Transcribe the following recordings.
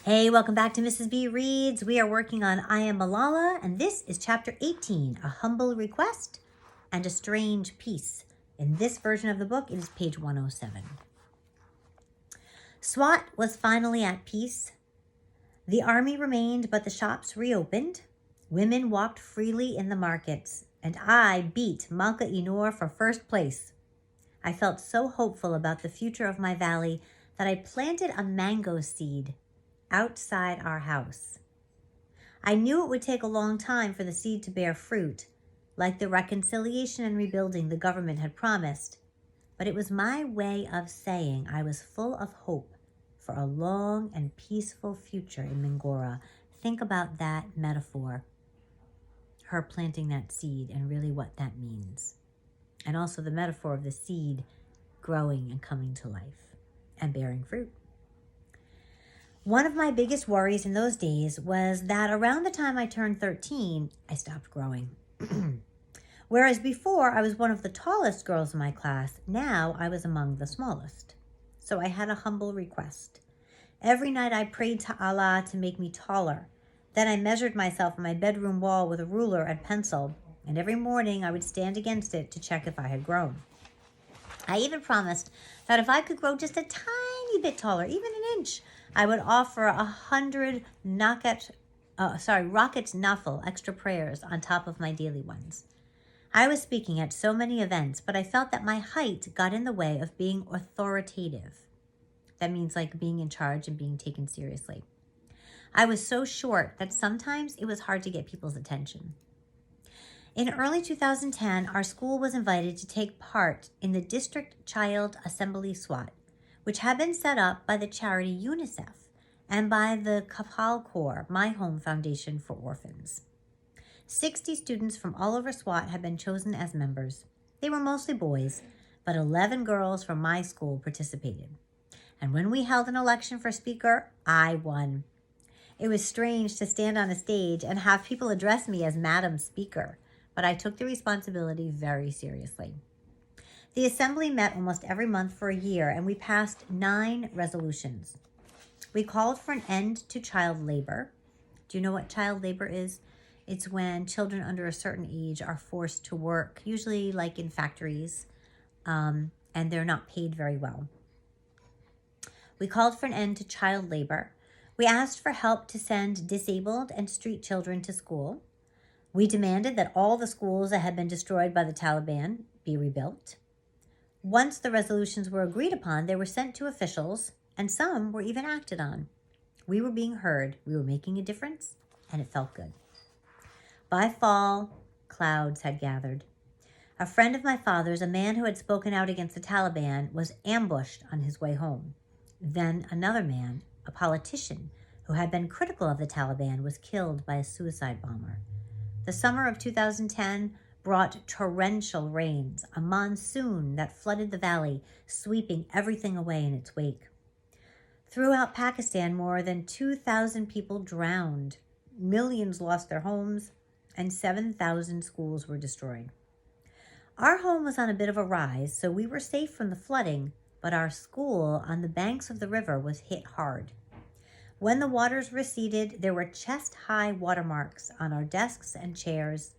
Hey, welcome back to Mrs. B Reads. We are working on I Am Malala, and this is chapter 18, A Humble Request and a Strange Peace. In this version of the book, it is page 107. Swat was finally at peace. The army remained, but the shops reopened. Women walked freely in the markets, and I beat Malka Inor for first place. I felt so hopeful about the future of my valley that I planted a mango seed outside our house. I knew it would take a long time for the seed to bear fruit, like the reconciliation and rebuilding the government had promised, but it was my way of saying I was full of hope for a long and peaceful future in Mingora. Think about that metaphor, her planting that seed, and really what that means. And also the metaphor of the seed growing and coming to life and bearing fruit. One of my biggest worries in those days was that around the time I turned 13, I stopped growing. Whereas before I was one of the tallest girls in my class, now I was among the smallest. So I had a humble request. Every night I prayed to Allah to make me taller. Then I measured myself on my bedroom wall with a ruler and pencil, and every morning I would stand against it to check if I had grown. I even promised that if I could grow just a tiny bit taller, even an inch, I would offer 100 rockets nafil, extra prayers on top of my daily ones. I was speaking at so many events, but I felt that my height got in the way of being authoritative. That means like being in charge and being taken seriously. I was so short that sometimes it was hard to get people's attention. In early 2010, our school was invited to take part in the District Child Assembly SWAT, which had been set up by the charity UNICEF and by the Kapal Corps, My Home Foundation for Orphans. 60 students from all over SWAT had been chosen as members. They were mostly boys, but 11 girls from my school participated. And when we held an election for speaker, I won. It was strange to stand on a stage and have people address me as Madam Speaker, but I took the responsibility very seriously. The assembly met almost every month for a year, and we passed 9 resolutions. We called for an end to child labor. Do you know what child labor is? It's when children under a certain age are forced to work, usually like in factories, and they're not paid very well. We called for an end to child labor. We asked for help to send disabled and street children to school. We demanded that all the schools that had been destroyed by the Taliban be rebuilt. Once the resolutions were agreed upon, they were sent to officials, and some were even acted on. We were being heard, we were making a difference, and it felt good. By fall, clouds had gathered. A friend of my father's, a man who had spoken out against the Taliban, was ambushed on his way home. Then another man, a politician who had been critical of the Taliban, was killed by a suicide bomber. The summer of 2010 brought torrential rains, a monsoon that flooded the valley, sweeping everything away in its wake. Throughout Pakistan, more than 2,000 people drowned, millions lost their homes, and 7,000 schools were destroyed. Our home was on a bit of a rise, so we were safe from the flooding, but our school on the banks of the river was hit hard. When the waters receded, there were chest-high watermarks on our desks and chairs.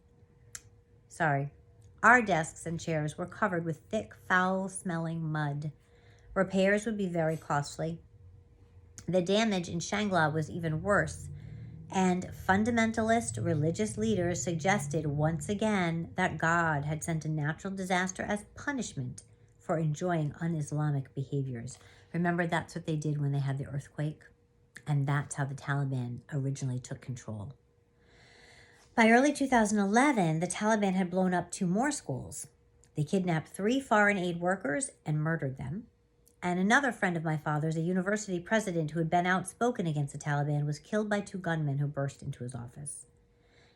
Our desks and chairs were covered with thick, foul-smelling mud. Repairs would be very costly. The damage in Shangla was even worse, and fundamentalist religious leaders suggested once again that God had sent a natural disaster as punishment for enjoying un-Islamic behaviors. Remember, that's what they did when they had the earthquake, and that's how the Taliban originally took control. By early 2011, the Taliban had blown up 2 more schools. They kidnapped 3 foreign aid workers and murdered them. And another friend of my father's, a university president who had been outspoken against the Taliban, was killed by 2 gunmen who burst into his office.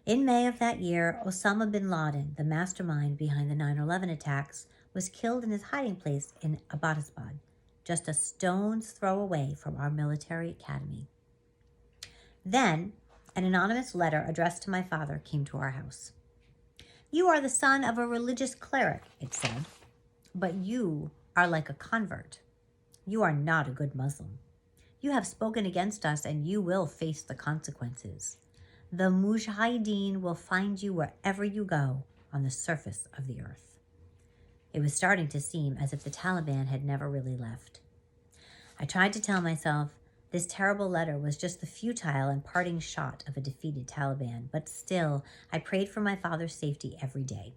In May of that year, Osama bin Laden, the mastermind behind the 9/11 attacks, was killed in his hiding place in Abbottabad, just a stone's throw away from our military academy. Then, an anonymous letter addressed to my father came to our house. "You are the son of a religious cleric," it said, "but you are like a convert. You are not a good Muslim. You have spoken against us, and you will face the consequences. The Mujahideen will find you wherever you go on the surface of the earth." It was starting to seem as if the Taliban had never really left. I tried to tell myself this terrible letter was just the futile and parting shot of a defeated Taliban, but still, I prayed for my father's safety every day.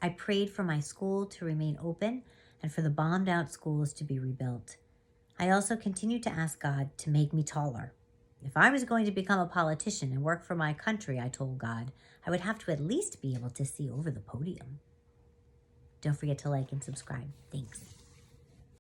I prayed for my school to remain open and for the bombed-out schools to be rebuilt. I also continued to ask God to make me taller. If I was going to become a politician and work for my country, I told God, I would have to at least be able to see over the podium. Don't forget to like and subscribe. Thanks.